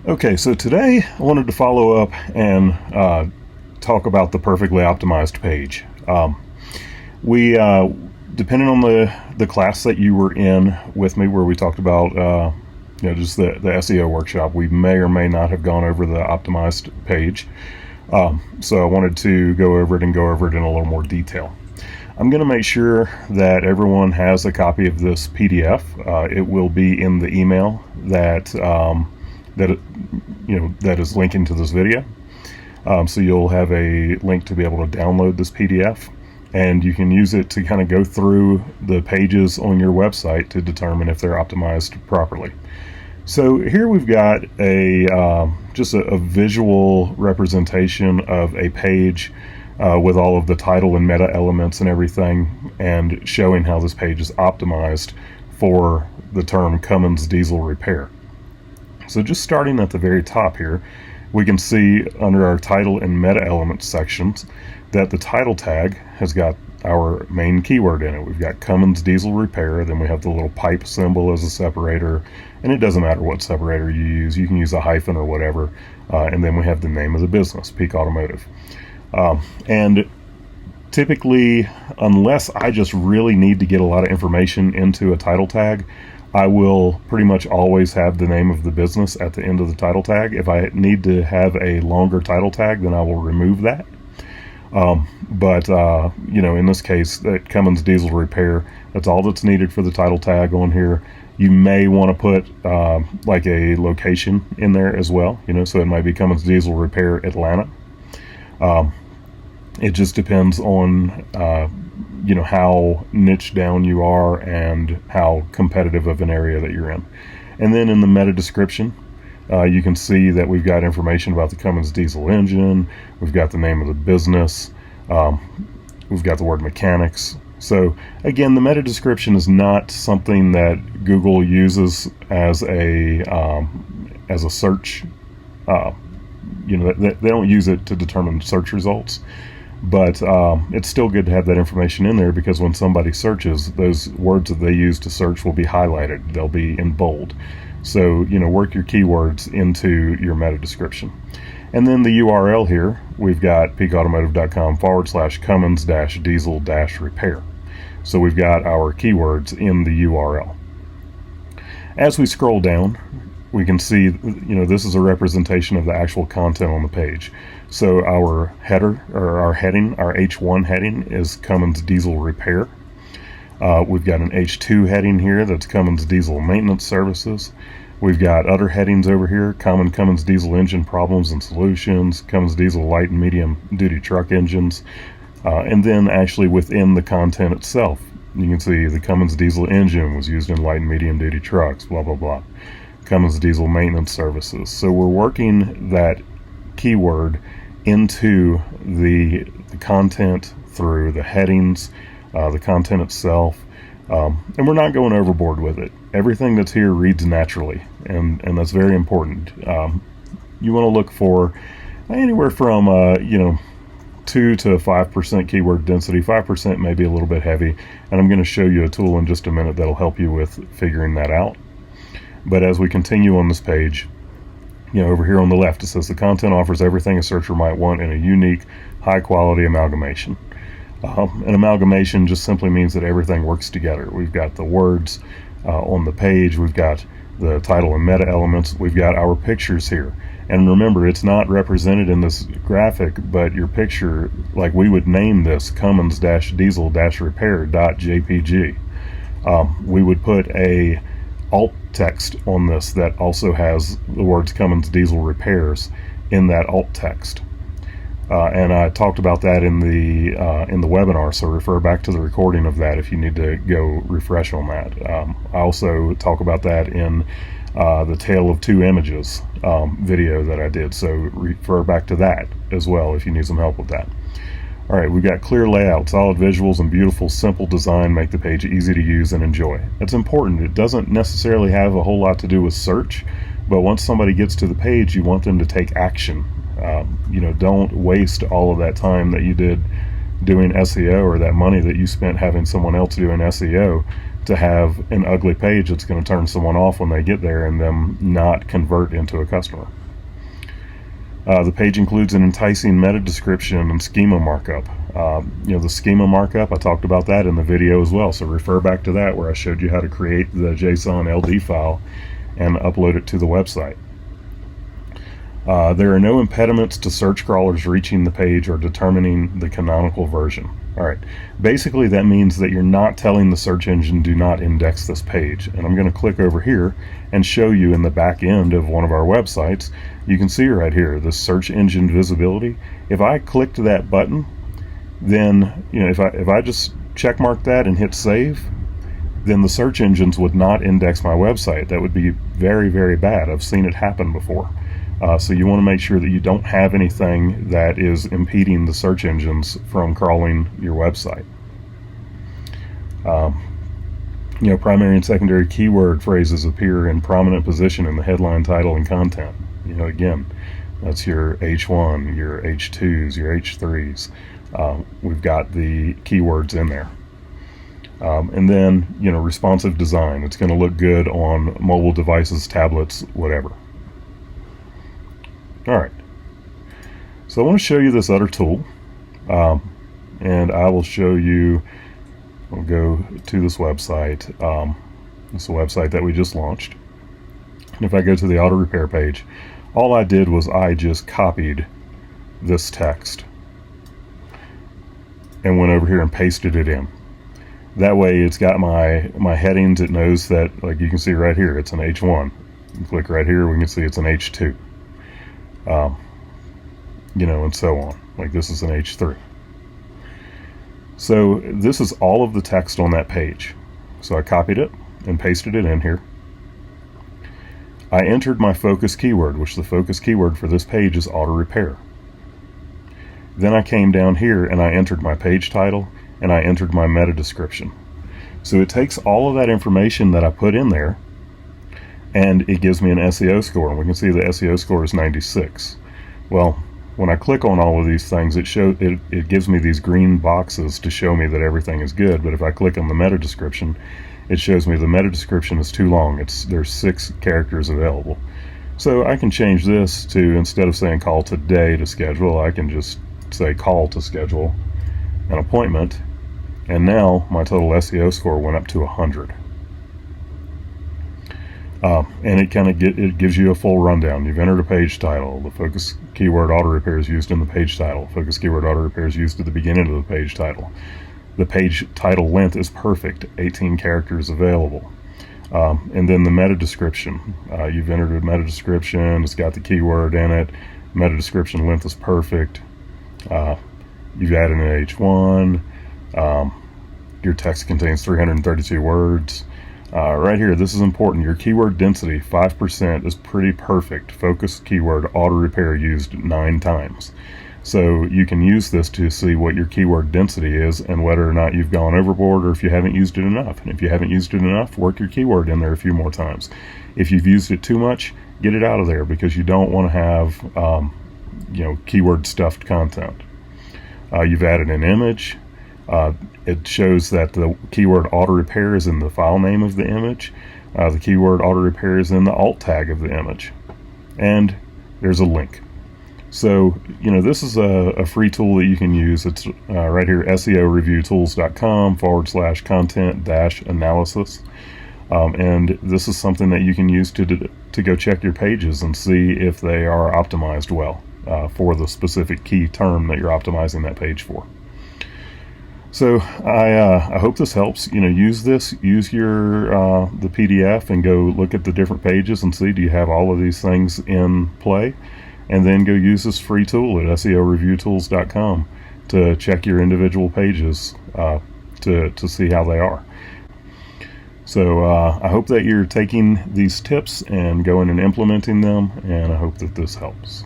Okay, so today I wanted to follow up and talk about the perfectly optimized page. We, depending on the class that you were in with me, where we talked about just the SEO workshop, we may or may not have gone over the optimized page. So I wanted to go over it in a little more detail. I'm going to make sure that everyone has a copy of this PDF. It will be in the email that that is linking to this video. So you'll have a link to be able to download this PDF, and you can use it to kind of go through the pages on your website to determine if they're optimized properly. So here we've got just a visual representation of a page with all of the title and meta elements and everything, and showing how this page is optimized for the term Cummins diesel repair. So just starting at the very top here, we can see under our title and meta elements sections that the title tag has got our main keyword in it. We've got Cummins diesel repair, then we have the little pipe symbol as a separator, and it doesn't matter what separator you use. You can use a hyphen or whatever, and then we have the name of the business, Peak Automotive. And typically, unless I just really need to get a lot of information into a title tag, I will pretty much always have the name of the business at the end of the title tag. If I need to have a longer title tag, then I will remove that. But in this case, that Cummins diesel repair, that's all that's needed for the title tag on here. You may want to put like a location in there as well, so it might be Cummins diesel repair Atlanta. It just depends on how niche down you are and how competitive of an area that you're in. And then in the meta description, you can see that we've got information about the Cummins diesel engine. We've got the name of the business. We've got the word mechanics. So again, the meta description is not something that Google uses as a search. They don't use it to determine search results. But it's still good to have that information in there, because when somebody searches, those words that they use to search will be highlighted. They'll be in bold. So, work your keywords into your meta description. And then the URL here, we've got peakautomotive.com/Cummins-diesel-repair. So we've got our keywords in the URL. As we scroll down, we can see, this is a representation of the actual content on the page. So our header, or our heading, our H1 heading is Cummins diesel repair. We've got an H2 heading here that's Cummins diesel maintenance services. We've got other headings over here: common Cummins diesel engine problems and solutions, Cummins diesel light and medium duty truck engines. And then actually within the content itself, you can see the Cummins diesel engine was used in light and medium duty trucks, blah, blah, blah. Cummins diesel maintenance services. So we're working that keyword into the content through the headings, the content itself, and we're not going overboard with it. Everything that's here reads naturally, and that's very important. You want to look for anywhere from 2 to 5% keyword density. 5% may be a little bit heavy, and I'm going to show you a tool in just a minute that'll help you with figuring that out. But as we continue on this page, over here on the left, it says the content offers everything a searcher might want in a unique, high-quality amalgamation. An amalgamation just simply means that everything works together. We've got the words on the page, we've got the title and meta elements, we've got our pictures here. And remember, it's not represented in this graphic, but your picture, like we would name this Cummins-diesel-repair.jpg. We would put a alt text on this that also has the words Cummins diesel repairs in that alt text. And I talked about that in the webinar, so refer back to the recording of that if you need to go refresh on that. I also talk about that in the Tale of Two Images video that I did, so refer back to that as well if you need some help with that. All right, we've got clear layout, solid visuals, and beautiful, simple design make the page easy to use and enjoy. That's important. It doesn't necessarily have a whole lot to do with search, but once somebody gets to the page, you want them to take action. Don't waste all of that time that you did doing SEO, or that money that you spent having someone else doing SEO, to have an ugly page that's going to turn someone off when they get there and them not convert into a customer. The page includes an enticing meta description and schema markup. The schema markup, I talked about that in the video as well, so refer back to that where I showed you how to create the JSON LD file and upload it to the website. There are no impediments to search crawlers reaching the page or determining the canonical version. Alright, basically that means that you're not telling the search engine do not index this page. And I'm going to click over here and show you in the back end of one of our websites. You can see right here, the search engine visibility. If I clicked that button, then if I just check mark that and hit save, then the search engines would not index my website. That would be very, very bad. I've seen it happen before. So you want to make sure that you don't have anything that is impeding the search engines from crawling your website. Primary and secondary keyword phrases appear in prominent position in the headline, title, and content. Again, that's your H1, your H2s, your H3s. We've got the keywords in there. And then, responsive design. It's going to look good on mobile devices, tablets, whatever. Alright, so I want to show you this other tool, and I will show you, I'll go to this website. It's a website that we just launched, and if I go to the auto repair page, all I did was I just copied this text and went over here and pasted it in. That way it's got my headings. It knows that, like you can see right here, it's an H1. You click right here, we can see it's an H2. And so on. Like this is an H3. So this is all of the text on that page. So I copied it and pasted it in here. I entered my focus keyword, which the focus keyword for this page is auto repair. Then I came down here and I entered my page title and I entered my meta description. So it takes all of that information that I put in there and it gives me an SEO score, and we can see the SEO score is 96. Well, when I click on all of these things, it gives me these green boxes to show me that everything is good. But if I click on the meta description, it shows me the meta description is too long. There's 6 characters available. So I can change this to, instead of saying call today to schedule, I can just say call to schedule an appointment, and now my total SEO score went up to 100. And it gives you a full rundown. You've entered a page title. The focus keyword auto repair is used in the page title. Focus keyword auto repair is used at the beginning of the page title. The page title length is perfect, 18 characters available. And then the meta description. You've entered a meta description. It's got the keyword in it. Meta description length is perfect. You've added an H1. Your text contains 332 words. Right here, this is important. Your keyword density, 5%, is pretty perfect. Focus keyword auto repair used 9 times. So you can use this to see what your keyword density is and whether or not you've gone overboard or if you haven't used it enough. And if you haven't used it enough, work your keyword in there a few more times. If you've used it too much, get it out of there, because you don't want to have keyword stuffed content. You've added an image. It shows that the keyword auto repair is in the file name of the image. The keyword auto repair is in the alt tag of the image. And there's a link. So, this is a free tool that you can use. It's right here, seoreviewtools.com/content-analysis. And this is something that you can use to go check your pages and see if they are optimized well for the specific key term that you're optimizing that page for. So I hope this helps. Use this. Use your the PDF and go look at the different pages and see, do you have all of these things in play? And then go use this free tool at seoreviewtools.com to check your individual pages to see how they are. So I hope that you're taking these tips and going and implementing them, and I hope that this helps.